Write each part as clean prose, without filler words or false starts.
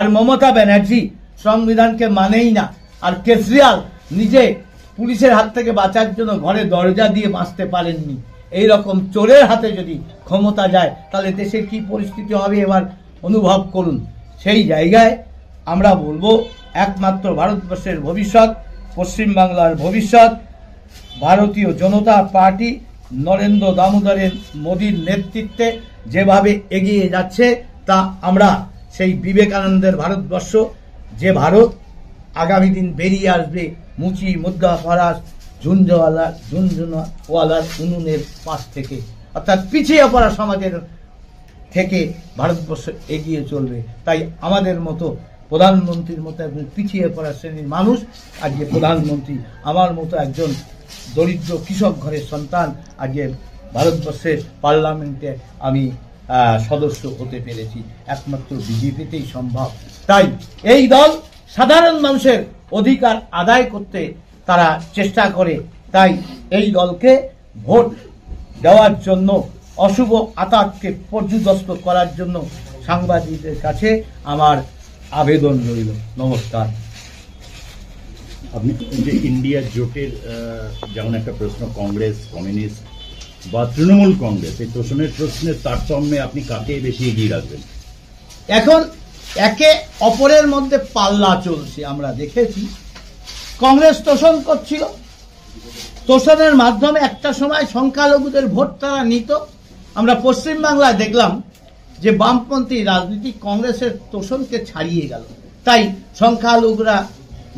আর মমতা ব্যানার্জি সংবিধানকে মানেই না। আর কেজরিওয়াল নিজে পুলিশের হাত থেকে বাঁচার জন্য ঘরে দরজা দিয়ে বাঁচতে পারেননি। এই রকম চোরের হাতে যদি ক্ষমতা যায় তাহলে দেশের কি পরিস্থিতি হবে এবার অনুভব করুন। সেই জায়গায় আমরা বলবো একমাত্র ভারতবর্ষের ভবিষ্যৎ, পশ্চিমবাংলার ভবিষ্যৎ ভারতীয় জনতা পার্টি নরেন্দ্র দামোদরের মোদীর নেতৃত্বে যেভাবে এগিয়ে যাচ্ছে তা আমরা সেই বিবেকানন্দের ভারতবর্ষ, যে ভারত আগামী দিন বেরিয়ে আসবে মুচি মুদ্রা ফরাস ঝুনঝুনওয়ালার উনুনের পাশ থেকে, অর্থাৎ পিছিয়ে পড়া সমাজের থেকে ভারতবর্ষ এগিয়ে চলবে। তাই আমাদের মতো প্রধানমন্ত্রীর মতো একজন পিছিয়ে পড়া শ্রেণীর মানুষ আজকে প্রধানমন্ত্রী, আমার মতো একজন দরিদ্র কৃষক ঘরের সন্তান আজকে ভারতবর্ষের পার্লামেন্টে আমি সদস্য হতে পেরেছি, একমাত্র বিজেপিতেই সম্ভব। তাই এই দল সাধারণ মানুষের অধিকার আদায় করতে তারা চেষ্টা করে, তাই এই দলকে ভোট দেওয়ার জন্য অশুভ আতাতকে পর্যুদস্ত করার জন্য সাংবাদিকদের কাছে আমার আবেদন রইল। নমস্কার। আপনি যে ইন্ডিয়া জোটের যেমন একটা প্রশ্ন, কংগ্রেস, কমিউনিস্ট বা তৃণমূল কংগ্রেস, এই তোষণের প্রশ্নের তারতম্যে আপনি কাকে বেশি এগিয়ে রাখবেন? এখন একে অপরের মধ্যে পাল্লা চলছে। আমরা দেখেছি কংগ্রেস তোষণ করছিল, তোষণের মাধ্যমে একটা সময় সংখ্যালঘুদের ভোট তারা নিত। আমরা পশ্চিমবাংলায় দেখলাম যে বামপন্থী রাজনীতি কংগ্রেসের তোষণকে ছাড়িয়ে গেল, তাই সংখ্যালঘুরা,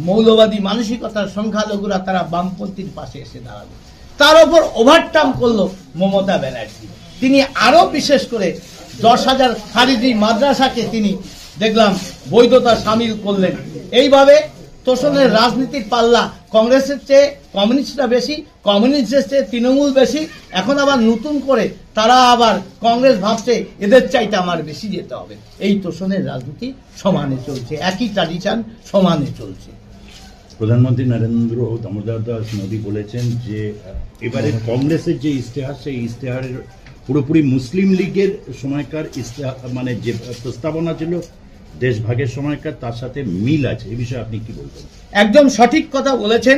মৌলবাদী মানসিকতার সংখ্যালঘুরা তারা বামপন্থীর পাশে এসে দাঁড়ালো। তার উপর ওভারটার্ন করলো মমতা ব্যানার্জি। তিনি আরো বিশেষ করে 10,000 খারিজি মাদ্রাসাকে তিনি দেখলাম বৈধতা সামিল করলেন। এইভাবে তোষণের রাজনীতির পাল্লা কংগ্রেসের চেয়ে কমিউনিস্টরা বেশি, কমিউনিস্টের চেয়ে তৃণমূল বেশি। এখন আবার নতুন করে তারা আবার কংগ্রেস ভাবছে এদের চাইতে আমার বেশি যেতে হবে। এই তোষণের রাজনীতি সমানে চলছে, একই ট্র্যাডিশন সমানে চলছে। প্রধানমন্ত্রী নরেন্দ্র দামোদর দাস মোদী বলেছেন যে এবারে কংগ্রেসের যে ইশতেহার, সেই ইশতেহারের পুরোপুরি মুসলিম লীগের সময়কার ইশতেহার, মানে যে প্রস্তাবনা ছিল দেশভাগের সময়কার, তার সাথে মিল আছে। এই বিষয়ে আপনি কি বলবেন? একদম সঠিক কথা বলেছেন,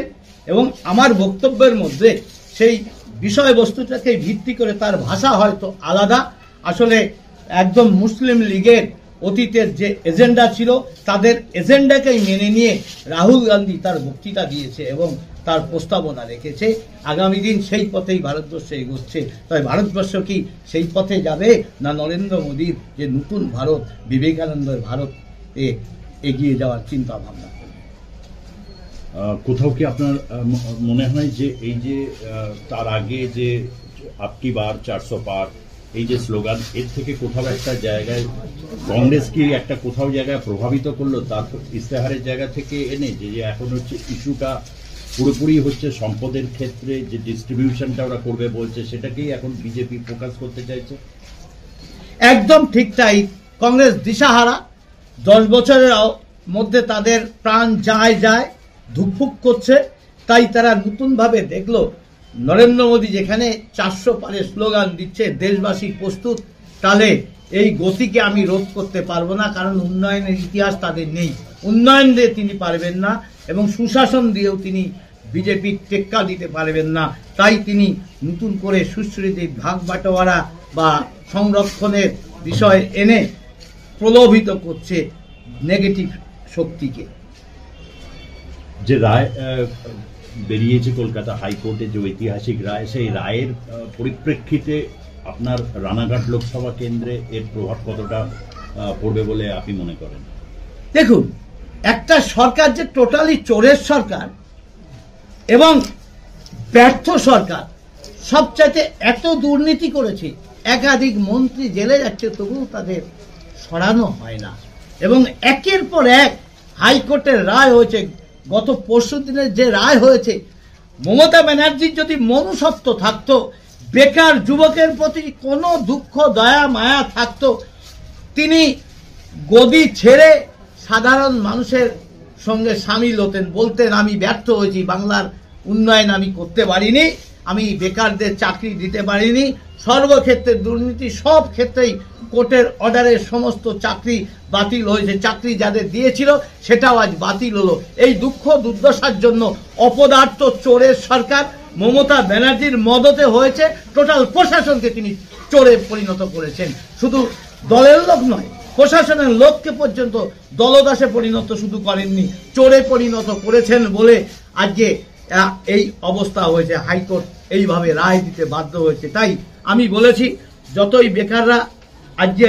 এবং আমার বক্তব্যের মধ্যে সেই বিষয়বস্তুটাকে ভিত্তি করে তার ভাষা হয়তো আলাদা। আসলে একদম মুসলিম লীগের অতীতের যে এজেন্ডা ছিল তাদের এজেন্ডাকেই মেনে নিয়ে রাহুল গান্ধী তার বক্তৃতা দিয়েছে এবং তার প্রস্তাবনা রেখেছে। আগামী দিন সেই পথেই ভারতবর্ষ এগোচ্ছে। তাই ভারতবর্ষ কি সেই পথে যাবে, না নরেন্দ্র মোদীর যে নতুন ভারত, বিবেকানন্দের ভারত এগিয়ে যাওয়ার চিন্তা ভাবনা করবে? কোথাও কি আপনার মনে হয় যে এই যে তার আগে যে আপকি বার 400 পার, এই যে স্লোগান, এর থেকে কোথাও একটা জায়গায় কংগ্রেস কি একটা কোথাও জায়গায় প্রভাবিত করলো তার ইশতেহারের জায়গা থেকে এনে, যে এখন হচ্ছে ইস্যুটা পুরোপুরি হচ্ছে সম্পদের ক্ষেত্রে যে ডিস্ট্রিবিউশনটা ওরা করবে বলছে, সেটাকেই এখন বিজেপি ফোকাস করতে চাইছে? একদম ঠিক তাই। কংগ্রেস দিশাহারা, 10 বছরের মধ্যে তাদের প্রাণ যায় ধুকফুক করছে। তাই তারা নতুনভাবে দেখলো নরেন্দ্র মোদী যেখানে 400 পারে স্লোগান দিচ্ছে, দেশবাসী প্রস্তুত, তাহলে এই গতিকে আমি রোধ করতে পারবো না, কারণ উন্নয়নের ইতিহাস তাদের নেই। উন্নয়ন দিয়ে তিনি পারবেন না এবং সুশাসন দিয়েও তিনি বিজেপির টেক্কা দিতে পারবেন না। তাই তিনি নতুন করে সুশ্রীদের ভাগ বাটোয়ারা বা সংরক্ষণের বিষয় এনে প্রলোভিত করছে নেগেটিভ শক্তিকে। যে রায় বেরিয়েছে কলকাতা হাইকোর্টে, যে ঐতিহাসিক রায়, সেই রায়ের পরিপ্রেক্ষিতে আপনার রানাঘাট লোকসভা কেন্দ্রে এর প্রভাব কতটা পড়বে বলে আপনি মনে করেন? দেখুন, একটা সরকার যে টোটালি চোরের সরকার এবং ব্যর্থ সরকার, সবচাইতে এত দুর্নীতি করেছে, একাধিক মন্ত্রী জেলে যাচ্ছে তবুও তাদের সরানো হয় না, এবং একের পর এক হাইকোর্টের রায় হয়েছে। গত পরশু দিনের যে রায় হয়েছে, মমতা ব্যানার্জির যদি মনুষ্যত্ব থাকতো, বেকার যুবকের প্রতি কোনো দুঃখ দয়া মায়া থাকতো, তিনি গদি ছেড়ে সাধারণ মানুষের সঙ্গে সামিল হতেন, বলতেন আমি ব্যর্থ হয়েছি, বাংলার উন্নয়ন আমি করতে পারিনি, আমি বেকারদের চাকরি দিতে পারিনি, সর্বক্ষেত্রে দুর্নীতি, সব ক্ষেত্রেই কোর্টের অর্ডারের সমস্ত চাকরি বাতিল হয়েছে, চাকরি যাদের দিয়েছিল সেটাও আজ বাতিল হলো। এই দুঃখ দুর্দশার জন্য অপদার্থ চোরের সরকার মমতা ব্যানার্জির মদতে হয়েছে। টোটাল প্রশাসনকে তিনি চোরে পরিণত করেছেন, শুধু দলের লোক নয়, প্রশাসনের লোককে পর্যন্ত দলদাসে পরিণত শুধু করেননি, চোরে পরিণত করেছেন বলে আজকে এই অবস্থা হয়েছে। হাইকোর্ট এইভাবে রায় দিতে বাধ্য হয়েছে। তাই আমি বলেছি, যতই বেকাররা আজকে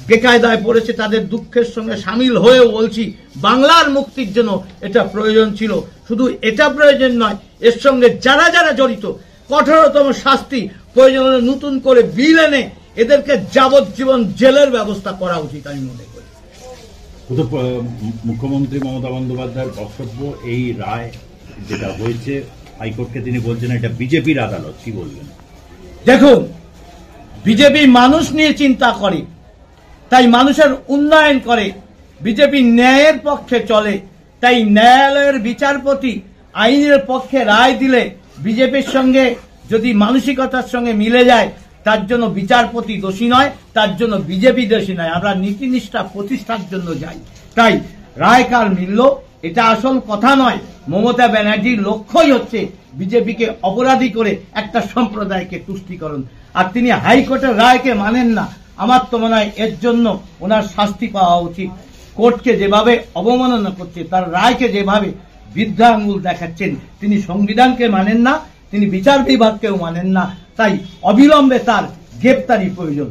বেকায়দায় পড়েছে তাদের দুঃখের সঙ্গে সামিল হয়েও বলছি, বাংলার মুক্তির জন্য এটা প্রয়োজন ছিল। শুধু এটা প্রয়োজন নয়, এর সঙ্গে যারা যারা জড়িত কঠোরতম শাস্তি, প্রয়োজন হলে নতুন করে বিল এনে এদেরকে যাবজ্জীবন জেলের ব্যবস্থা করা উচিত আমি মনে করি। মুখ্যমন্ত্রী মমতা বন্দ্যোপাধ্যায়ের বক্তব্য, এই রায় যেটা হয়েছে হাইকোর্টকে তিনি বলছেন এটা বিজেপির আদালত, কি বলবেন? দেখুন, বিজেপি মানুষ নিয়ে চিন্তা করে, তাই মানুষের উন্নয়ন করে। বিজেপি ন্যায়ের পক্ষে চলে, তাই ন্যায়ালয়ের বিচারপতি আইনের পক্ষে রায় দিলে বিজেপির সঙ্গে যদি মানসিকতার সঙ্গে মিলে যায়, তার জন্য বিচারপতি দোষী নয়, তার জন্য বিজেপি দোষী নয়। আমরা নীতিনিষ্ঠা প্রতিষ্ঠার জন্য যাই। তাই রায় কার মিলল এটা আসল কথা নয়। মমতা ব্যানার্জির লক্ষ্যই হচ্ছে বিজেপিকে অপরাধী করে একটা সম্প্রদায়কে তুষ্টিকরণ। আর তিনি হাইকোর্টের রায়কে মানেন না। আমার তো মনে হয় এর জন্য ওনার শাস্তি পাওয়া উচিত। কোর্টকে যেভাবে অবমাননা করছে, তার রায়কে যেভাবে বৃদ্ধা আঙ্গুল দেখাচ্ছেন, তিনি সংবিধানকে মানেন না, তিনি বিচার বিভাগকেও মানেন না। তাই অবিলম্বে তার গ্রেপ্তারি প্রয়োজন।